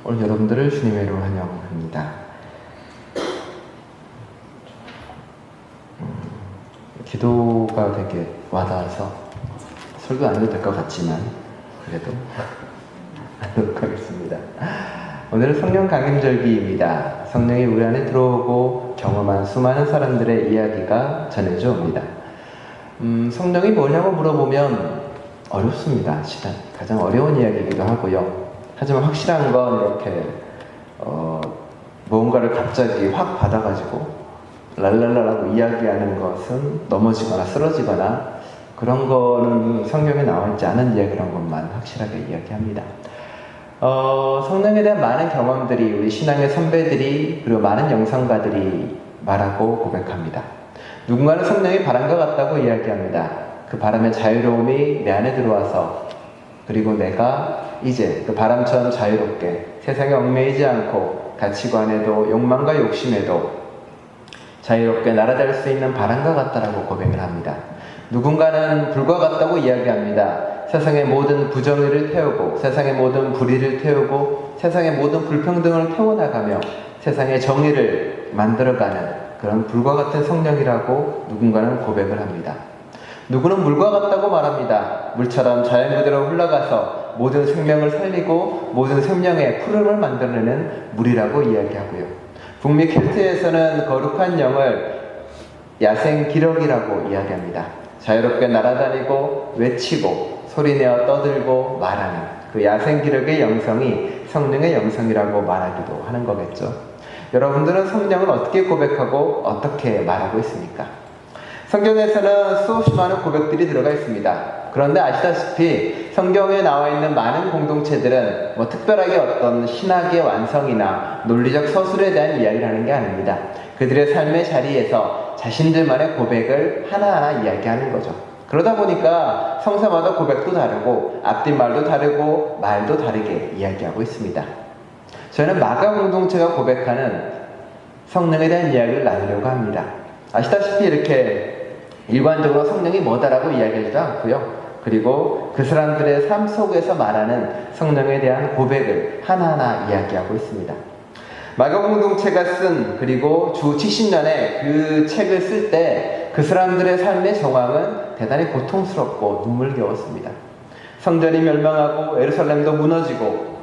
오늘 여러분들을 주님의 이름으로 환영합니다. 기도가 되게 와닿아서 설교 안 해도 될 것 같지만 그래도 하도록 하겠습니다. 오늘은 성령 강림절기입니다. 성령이 우리 안에 들어오고 경험한 수많은 사람들의 이야기가 전해져 옵니다. 성령이 뭐냐고 물어보면 어렵습니다. 가장 어려운 이야기이기도 하고요. 하지만 확실한 건 이렇게 뭔가를 갑자기 확 받아가지고 랄랄라라고 이야기하는 것은 넘어지거나 쓰러지거나 그런 거는 성경에 나와 있지 않은 이야기란 것만 확실하게 이야기합니다. 성령에 대한 많은 경험들이 우리 신앙의 선배들이 그리고 많은 영성가들이 말하고 고백합니다. 누군가는 성령이 바람과 같다고 이야기합니다. 그 바람의 자유로움이 내 안에 들어와서 그리고 내가 이제 그 바람처럼 자유롭게 세상에 얽매이지 않고 가치관에도 욕망과 욕심에도 자유롭게 날아다닐 수 있는 바람과 같다라고 고백을 합니다. 누군가는 불과 같다고 이야기합니다. 세상의 모든 부정의를 태우고 세상의 모든 불의를 태우고 세상의 모든 불평등을 태워나가며 세상의 정의를 만들어가는 그런 불과 같은 성령이라고 누군가는 고백을 합니다. 누구는 물과 같다고 말합니다. 물처럼 자연 그대로 흘러가서 모든 생명을 살리고 모든 생명의 푸름을 만들어내는 물이라고 이야기하고요. 북미 켈트에서는 거룩한 영을 야생 기러기라고 이야기합니다. 자유롭게 날아다니고 외치고 소리내어 떠들고 말하는 그 야생 기러기의 영성이 성령의 영성이라고 말하기도 하는 거겠죠. 여러분들은 성령을 어떻게 고백하고 어떻게 말하고 있습니까? 성경에서는 수없이 많은 고백들이 들어가 있습니다. 그런데 아시다시피 성경에 나와 있는 많은 공동체들은 특별하게 어떤 신학의 완성이나 논리적 서술에 대한 이야기를 하는 게 아닙니다. 그들의 삶의 자리에서 자신들만의 고백을 하나하나 이야기하는 거죠. 그러다 보니까 성사마다 고백도 다르고 앞뒷말도 다르고 말도 다르게 이야기하고 있습니다. 저는 마가 공동체가 고백하는 성령에 대한 이야기를 나누려고 합니다. 아시다시피 이렇게 일관적으로 성령이 뭐다라고 이야기하지도 않고요. 그리고 그 사람들의 삶 속에서 말하는 성령에 대한 고백을 하나하나 이야기하고 있습니다. 마가 공동체가 쓴 그리고 주 70년에 그 책을 쓸 때 그 사람들의 삶의 정황은 대단히 고통스럽고 눈물겨웠습니다. 성전이 멸망하고 예루살렘도 무너지고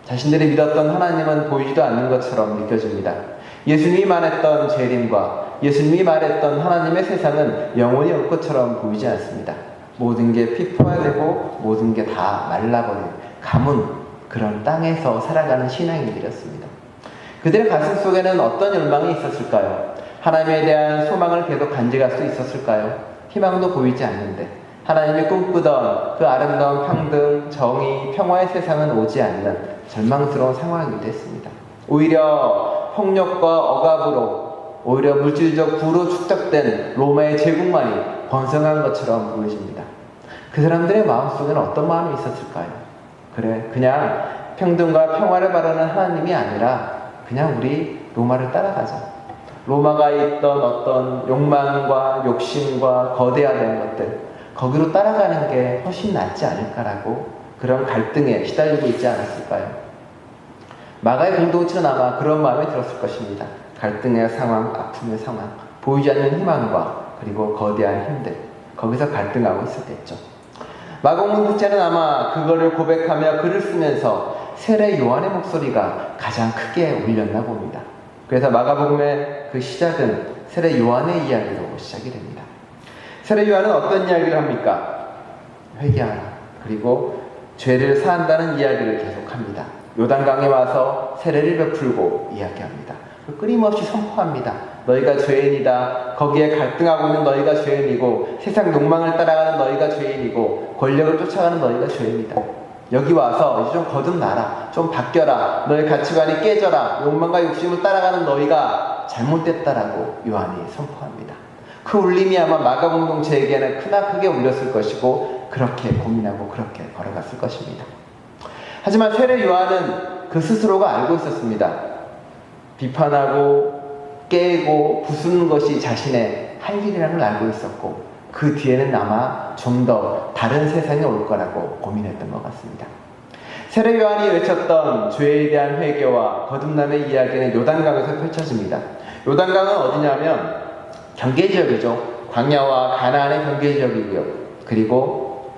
자신들이 믿었던 하나님은 보이지도 않는 것처럼 느껴집니다. 예수님이 말했던 재림과 예수님이 말했던 하나님의 세상은 영원히 올 것처럼 보이지 않습니다. 모든 게 피포화되고 모든 게 다 말라버린 가문 그런 땅에서 살아가는 신앙인들이었습니다. 그들의 가슴 속에는 어떤 열망이 있었을까요? 하나님에 대한 소망을 계속 간직할 수 있었을까요? 희망도 보이지 않는데 하나님이 꿈꾸던 그 아름다운 평등, 정의, 평화의 세상은 오지 않는 절망스러운 상황이 됐습니다. 오히려 폭력과 억압으로 오히려 물질적 부로 축적된 로마의 제국만이 번성한 것처럼 보여집니다. 그 사람들의 마음속에는 어떤 마음이 있었을까요? 그래, 그냥 평등과 평화를 바라는 하나님이 아니라 그냥 우리 로마를 따라가자. 로마가 있던 어떤 욕망과 욕심과 거대화된 것들 거기로 따라가는 게 훨씬 낫지 않을까라고 그런 갈등에 시달리고 있지 않았을까요? 마가의 공동체는 아마 그런 마음이 들었을 것입니다. 갈등의 상황, 아픔의 상황, 보이지 않는 희망과 그리고 거대한 힘들 거기서 갈등하고 있었겠죠. 마가 공동체는 아마 그거를 고백하며 글을 쓰면서 세례 요한의 목소리가 가장 크게 울렸나 봅니다. 그래서 마가복음의 그 시작은 세례 요한의 이야기로 시작이 됩니다. 세례 요한은 어떤 이야기를 합니까? 회개하라. 그리고 죄를 사한다는 이야기를 계속합니다. 요단강에 와서 세례를 베풀고 이야기합니다. 끊임없이 선포합니다. 너희가 죄인이다. 거기에 갈등하고 있는 너희가 죄인이고 세상 욕망을 따라가는 너희가 죄인이고 권력을 쫓아가는 너희가 죄인이다. 여기 와서 이제 좀 거듭나라. 좀 바뀌어라. 너의 가치관이 깨져라. 욕망과 욕심을 따라가는 너희가 잘못됐다라고 요한이 선포합니다. 그 울림이 아마 마가 공동체에게는 크게 울렸을 것이고 그렇게 고민하고 그렇게 걸어갔을 것입니다. 하지만 세례 요한은 그 스스로가 알고 있었습니다. 비판하고 깨고 부수는 것이 자신의 할 일이라는 걸 알고 있었고 그 뒤에는 아마 좀 더 다른 세상이 올 거라고 고민했던 것 같습니다. 세례 요한이 외쳤던 죄에 대한 회개와 거듭남의 이야기는 요단강에서 펼쳐집니다. 요단강은 어디냐면 경계지역이죠. 광야와 가나안의 경계지역이고요. 그리고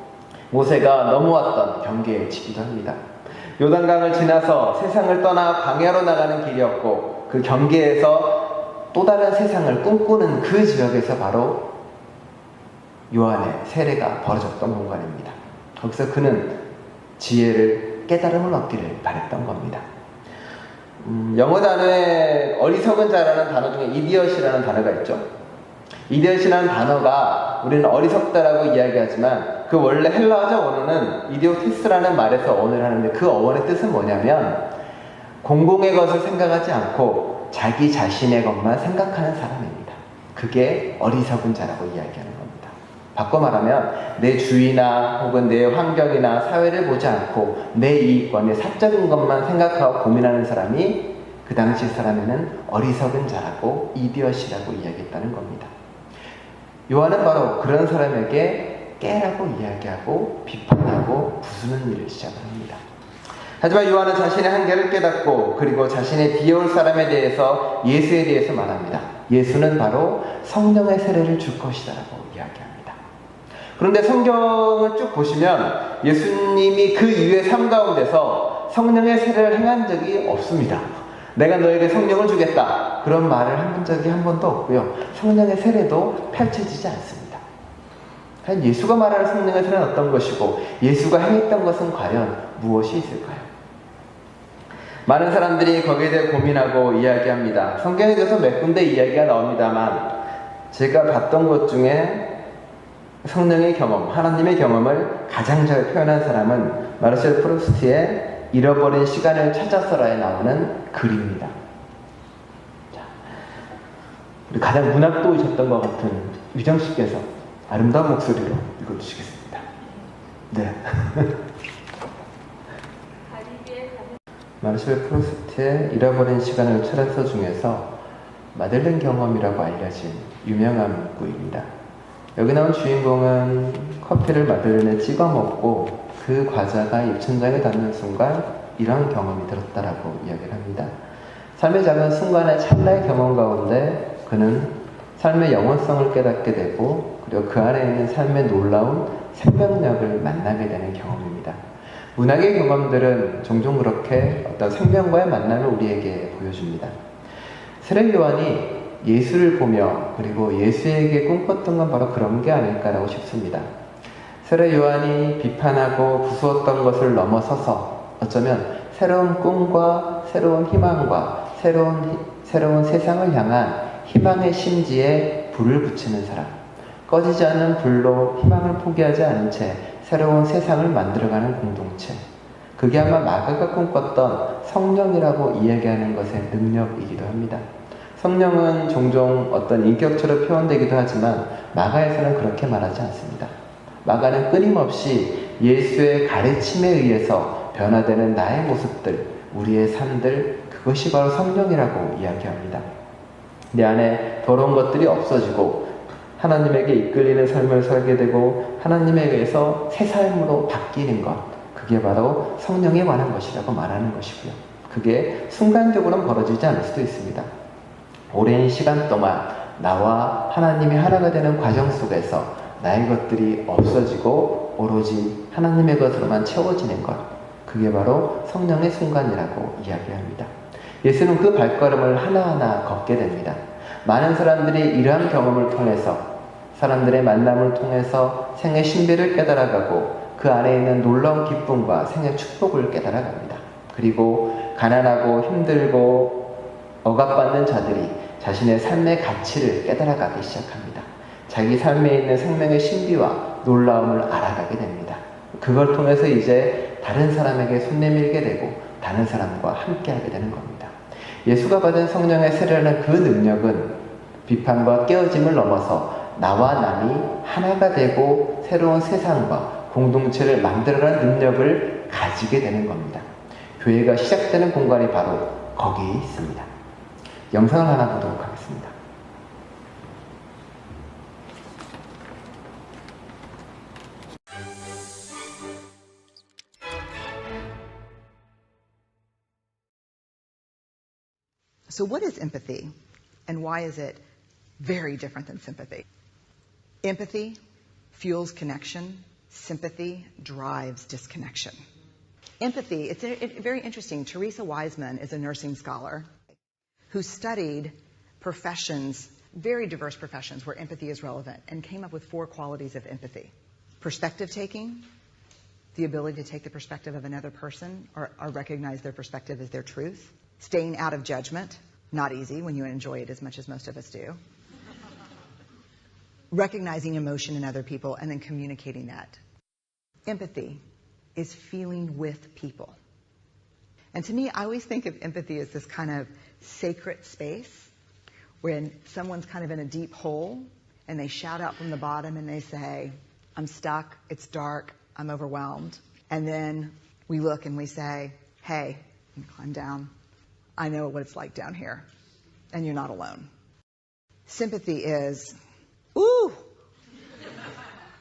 모세가 넘어왔던 경계지기도 합니다. 요단강을 지나서 세상을 떠나 광야로 나가는 길이었고, 그 경계에서 또 다른 세상을 꿈꾸는 그 지역에서 바로 요한의 세례가 벌어졌던 공간입니다. 거기서 그는 지혜를, 깨달음을 얻기를 바랬던 겁니다. 영어 단어에 어리석은 자라는 단어 중에 이디엇이라는 단어가 있죠. 이디엇이라는 단어가 우리는 어리석다라고 이야기하지만 그 원래 헬라어적 원어는 이디오티스라는 말에서 어원을 하는데, 그 어원의 뜻은 뭐냐면 공공의 것을 생각하지 않고 자기 자신의 것만 생각하는 사람입니다. 그게 어리석은 자라고 이야기하는 겁니다. 바꿔 말하면 내 주위나 혹은 내 환경이나 사회를 보지 않고 내 이익과 내 사적인 것만 생각하고 고민하는 사람이 그 당시 사람에는 어리석은 자라고 이디엇이라고 이야기했다는 겁니다. 요한은 바로 그런 사람에게 깨라고 이야기하고 비판하고 부수는 일을 시작을 합니다. 하지만 요한은 자신의 한계를 깨닫고 그리고 자신의 뒤에올 사람에 대해서, 예수에 대해서 말합니다. 예수는 바로 성령의 세례를 줄 것이다라고 이야기합니다. 그런데 성경을 쭉 보시면 예수님이 그 이후의 삶 가운데서 성령의 세례를 행한 적이 없습니다. 내가 너에게 성령을 주겠다, 그런 말을 한 적이 한 번도 없고요. 성령의 세례도 펼쳐지지 않습니다. 예수가 말하는 성령의 세례는 어떤 것이고 예수가 행했던 것은 과연 무엇이 있을까요? 많은 사람들이 거기에 대해 고민하고 이야기합니다. 성경에 대해서 몇 군데 이야기가 나옵니다만 제가 봤던 것 중에 성령의 경험, 하나님의 경험을 가장 잘 표현한 사람은 마르셀 프루스트의 잃어버린 시간을 찾아서라에 나오는 글입니다. 자, 우리 가장 문학도이셨던 것 같은 유정 씨께서 아름다운 목소리로 읽어주시겠습니다. 네. 마르셀 프루스트의 잃어버린 시간을 찾아서 중에서 마들렌 경험이라고 알려진 유명한 문구입니다. 여기 나온 주인공은 커피를 마들렌에 찍어 먹고 그 과자가 입천장에 닿는 순간 이러한 경험이 들었다라고 이야기를 합니다. 삶의 작은 순간의 찰나의 경험 가운데 그는 삶의 영원성을 깨닫게 되고 그리고 그 안에 있는 삶의 놀라운 생명력을 만나게 되는 경험입니다. 문학의 경험들은 종종 그렇게 어떤 생명과의 만남을 우리에게 보여줍니다. 세례 요한이 예수를 보며 그리고 예수에게 꿈꿨던 건 바로 그런 게 아닐까라고 싶습니다. 세례 요한이 비판하고 부수었던 것을 넘어서서 어쩌면 새로운 꿈과 새로운 희망과 새로운 세상을 향한 희망의 심지에 불을 붙이는 사람, 꺼지지 않는 불로 희망을 포기하지 않은 채 새로운 세상을 만들어가는 공동체, 그게 아마 마가가 꿈꿨던 성령이라고 이야기하는 것의 능력이기도 합니다. 성령은 종종 어떤 인격체로 표현되기도 하지만 마가에서는 그렇게 말하지 않습니다. 마가는 끊임없이 예수의 가르침에 의해서 변화되는 나의 모습들, 우리의 삶들, 그것이 바로 성령이라고 이야기합니다. 내 안에 더러운 것들이 없어지고 하나님에게 이끌리는 삶을 살게 되고 하나님에 의해서 새 삶으로 바뀌는 것, 그게 바로 성령에 관한 것이라고 말하는 것이고요. 그게 순간적으로는 벌어지지 않을 수도 있습니다. 오랜 시간 동안 나와 하나님이 하나가 되는 과정 속에서 나의 것들이 없어지고 오로지 하나님의 것으로만 채워지는 것, 그게 바로 성령의 순간이라고 이야기합니다. 예수는 그 발걸음을 하나하나 걷게 됩니다. 많은 사람들이 이러한 경험을 통해서, 사람들의 만남을 통해서 생의 신비를 깨달아가고 그 안에 있는 놀라운 기쁨과 생의 축복을 깨달아갑니다. 그리고 가난하고 힘들고 억압받는 자들이 자신의 삶의 가치를 깨달아가기 시작합니다. 자기 삶에 있는 생명의 신비와 놀라움을 알아가게 됩니다. 그걸 통해서 이제 다른 사람에게 손 내밀게 되고 다른 사람과 함께하게 되는 겁니다. 예수가 받은 성령의 세례라는 그 능력은 비판과 깨어짐을 넘어서 나와 남이 하나가 되고 새로운 세상과 공동체를 만들어가는 능력을 가지게 되는 겁니다. 교회가 시작되는 공간이 바로 거기에 있습니다. 영상을 하나 보도록 하겠습니다. So what is empathy, and why is it very different than sympathy? Empathy fuels connection. Sympathy drives disconnection. Empathy, it's very interesting. Teresa Wiseman is a nursing scholar who studied professions, very diverse professions where empathy is relevant, and came up with 4 qualities of empathy. Perspective taking, the ability to take the perspective of another person or recognize their perspective as their truth. Staying out of judgment, not easy when you enjoy it as much as most of us do. Recognizing emotion in other people and then communicating that. Empathy is feeling with people. And to me, I always think of empathy as this kind of sacred space when someone's kind of in a deep hole and they shout out from the bottom and they say, I'm stuck, it's dark, I'm overwhelmed. And then we look and we say, hey, climb down. I know what it's like down here, and you're not alone. Sympathy is, ooh,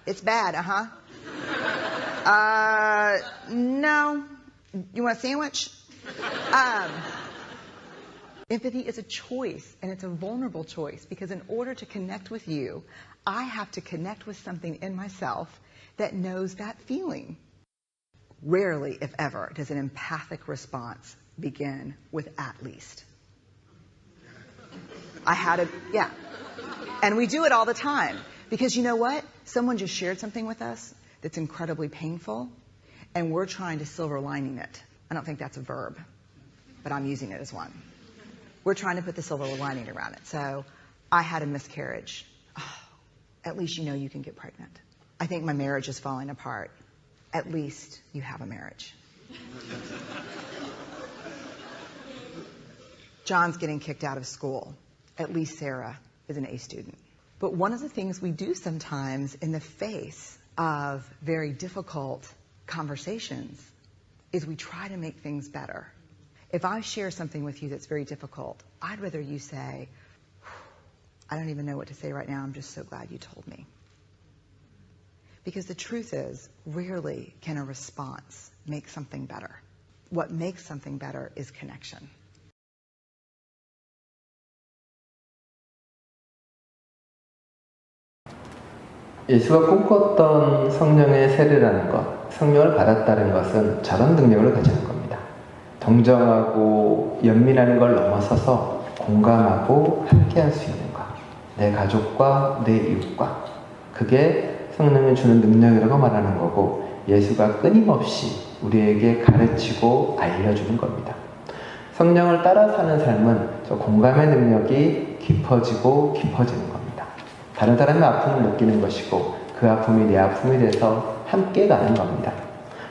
it's bad, no. You want a sandwich? Empathy is a choice, and it's a vulnerable choice, because in order to connect with you, I have to connect with something in myself that knows that feeling. Rarely, if ever, does an empathic response begin with at least. Yeah. And we do it all the time. Because you know what? Someone just shared something with us that's incredibly painful, and we're trying to silver lining it. I don't think that's a verb, but I'm using it as one. We're trying to put the silver lining around it. So, I had a miscarriage. Oh, at least you know you can get pregnant. I think my marriage is falling apart. At least you have a marriage. John's getting kicked out of school. At least Sarah is an A student. But one of the things we do sometimes in the face of very difficult conversations is we try to make things better. If I share something with you that's very difficult, I'd rather you say, I don't even know what to say right now, I'm just so glad you told me. Because the truth is, rarely can a response make something better. What makes something better is connection. 예수가 꿈꿨던 성령의 세례라는 것, 성령을 받았다는 것은 저런 능력을 가지는 겁니다. 동정하고 연민하는 걸 넘어서서 공감하고 함께할 수 있는 것. 내 가족과 내 이웃과. 그게 성령이 주는 능력이라고 말하는 거고, 예수가 끊임없이 우리에게 가르치고 알려주는 겁니다. 성령을 따라 사는 삶은 저 공감의 능력이 깊어지고 깊어지는 겁니다. 다른 사람의 아픔을 느끼는 것이고 그 아픔이 내 아픔이 돼서 함께 가는 겁니다.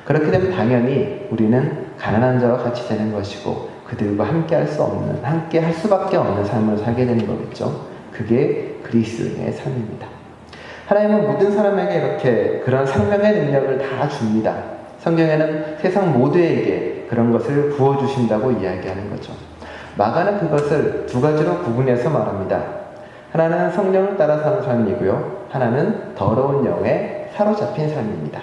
그렇게 되면 당연히 우리는 가난한 자와 같이 되는 것이고 그들과 함께 할 수 없는, 함께 할 수밖에 없는 삶을 살게 되는 거겠죠. 그게 그리스도인의 삶입니다. 하나님은 모든 사람에게 이렇게 그런 생명의 능력을 다 줍니다. 성경에는 세상 모두에게 그런 것을 부어주신다고 이야기하는 거죠. 마가는 그것을 2가지로 구분해서 말합니다. 하나는 성령을 따라 사는 삶이고요. 하나는 더러운 영에 사로잡힌 삶입니다.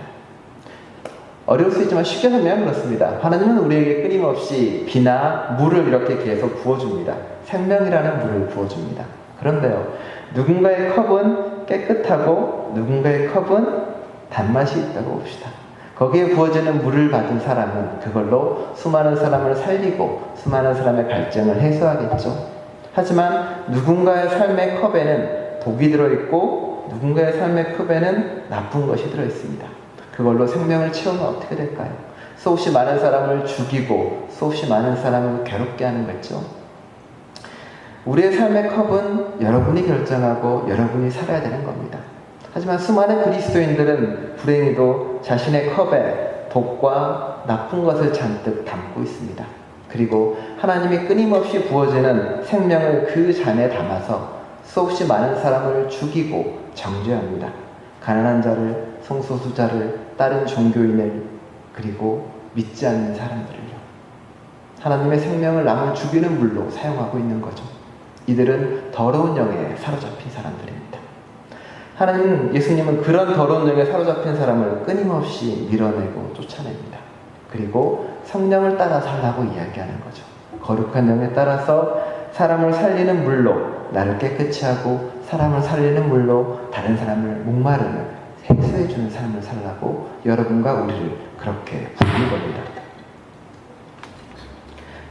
어려울 수 있지만 쉽게 설명하면 그렇습니다. 하나님은 우리에게 끊임없이 비나 물을 이렇게 계속 부어줍니다. 생명이라는 물을 부어줍니다. 그런데요, 누군가의 컵은 깨끗하고 누군가의 컵은 단맛이 있다고 봅시다. 거기에 부어지는 물을 받은 사람은 그걸로 수많은 사람을 살리고 수많은 사람의 갈증을 해소하겠죠. 하지만 누군가의 삶의 컵에는 독이 들어있고 누군가의 삶의 컵에는 나쁜 것이 들어있습니다. 그걸로 생명을 채우면 어떻게 될까요? 수없이 많은 사람을 죽이고 수없이 많은 사람을 괴롭게 하는 거죠. 우리의 삶의 컵은 여러분이 결정하고 여러분이 살아야 되는 겁니다. 하지만 수많은 그리스도인들은 불행히도 자신의 컵에 독과 나쁜 것을 잔뜩 담고 있습니다. 그리고 하나님이 끊임없이 부어지는 생명을 그 잔에 담아서 수없이 많은 사람을 죽이고 정죄합니다. 가난한 자를, 성소수자를, 다른 종교인을, 그리고 믿지 않는 사람들을요. 하나님의 생명을 남을 죽이는 물로 사용하고 있는 거죠. 이들은 더러운 영에 사로잡힌 사람들입니다. 하나님, 예수님은 그런 더러운 영에 사로잡힌 사람을 끊임없이 밀어내고 쫓아냅니다. 그리고 성령을 따라 살라고 이야기하는 거죠. 거룩한 영에 따라서 사람을 살리는 물로 나를 깨끗이 하고 사람을 살리는 물로 다른 사람을 목마르는 해소해주는 삶을 살라고 여러분과 우리를 그렇게 부르는 겁니다.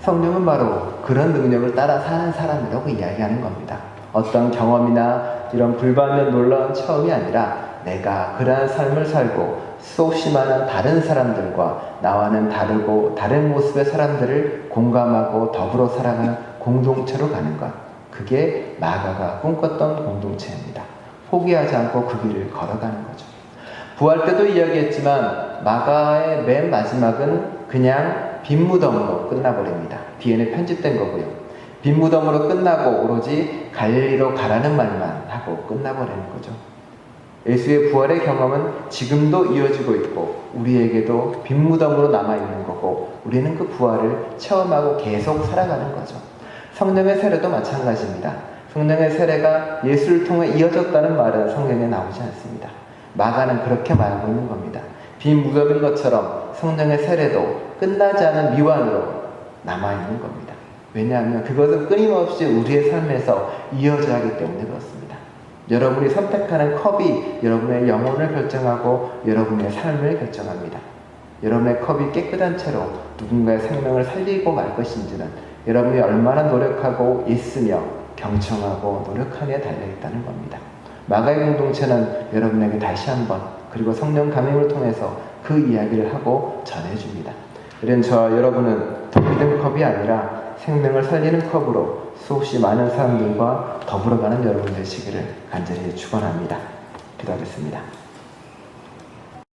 성령은 바로 그런 능력을 따라 사는 사람이라고 이야기하는 겁니다. 어떤 경험이나 이런 불받는 놀라운 체험이 아니라 내가 그러한 삶을 살고 수없이 많은 다른 사람들과 나와는 다르고 다른 모습의 사람들을 공감하고 더불어 살아가는 공동체로 가는 것. 그게 마가가 꿈꿨던 공동체입니다. 포기하지 않고 그 길을 걸어가는 거죠. 부활 때도 이야기했지만 마가의 맨 마지막은 그냥 빈 무덤으로 끝나버립니다. 뒤에는 편집된 거고요. 빈 무덤으로 끝나고 오로지 갈릴리로 가라는 말만 하고 끝나버리는 거죠. 예수의 부활의 경험은 지금도 이어지고 있고 우리에게도 빈 무덤으로 남아있는 거고 우리는 그 부활을 체험하고 계속 살아가는 거죠. 성령의 세례도 마찬가지입니다. 성령의 세례가 예수를 통해 이어졌다는 말은 성경에 나오지 않습니다. 마가는 그렇게 말하고 있는 겁니다. 빈 무덤인 것처럼 성령의 세례도 끝나지 않은 미완으로 남아있는 겁니다. 왜냐하면 그것은 끊임없이 우리의 삶에서 이어져야 하기 때문에 그렇습니다. 여러분이 선택하는 컵이 여러분의 영혼을 결정하고 여러분의 삶을 결정합니다. 여러분의 컵이 깨끗한 채로 누군가의 생명을 살리고 말 것인지는 여러분이 얼마나 노력하고 있으며 경청하고 노력하느냐에 달려있다는 겁니다. 마가의 공동체는 여러분에게 다시 한번 그리고 성령 감임을 통해서 그 이야기를 하고 전해줍니다. 이런 저와 여러분은 믿음 컵이 아니라 생명을 살리는 컵으로 수없이 많은 사람들과 더불어가는 여러분 되시기를 간절히 축원합니다. 기도하겠습니다.